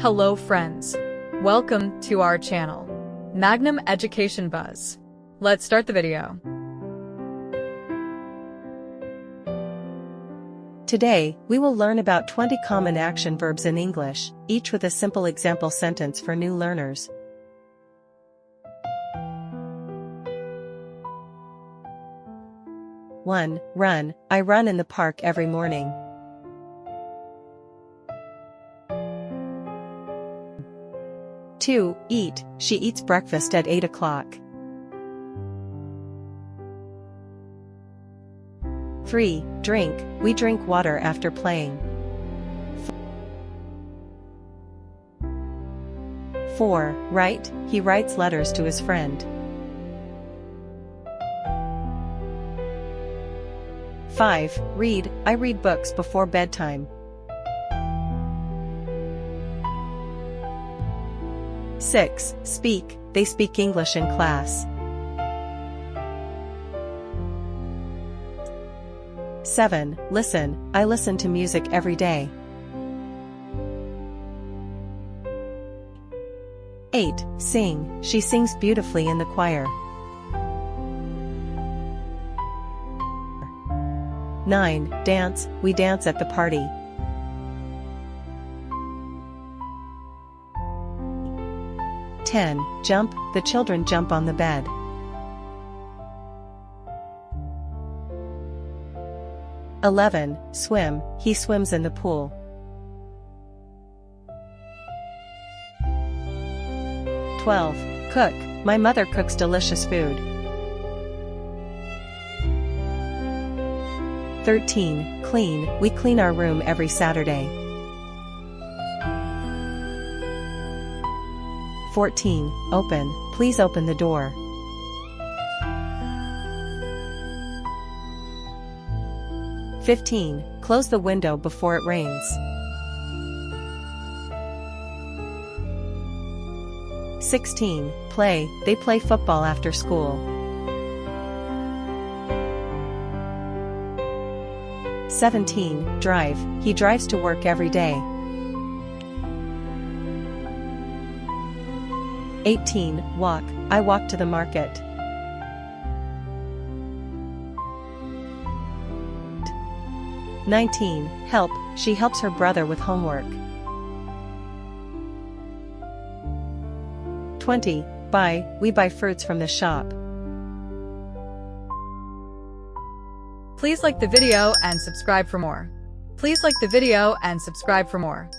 Hello friends. Welcome to our channel, Magnum Education Buzz. Let's start the video. Today, we will learn about 20 common action verbs in English, each with a simple example sentence for new learners. One, run. I run in the park every morning. 2, eat. She eats breakfast at 8 o'clock. 3, drink. We drink water after playing. 4, write. He writes letters to his friend. 5, read. I read books before bedtime. 6, speak. They speak English in class. 7, listen. I listen to music every day. 8, sing. She sings beautifully in the choir. 9, dance. We dance at the party. 10, jump. The children jump on the bed. 11, swim. He swims in the pool. 12, cook. My mother cooks delicious food. 13, clean. We clean our room every Saturday. 14, open. Please open the door. 15, close the window before it rains. 16, play. They play football after school. 17, drive. He drives to work every day. 18, walk. I walk to the market. 19, help. She helps her brother with homework. 20, buy. We buy fruits from the shop. Please like the video and subscribe for more.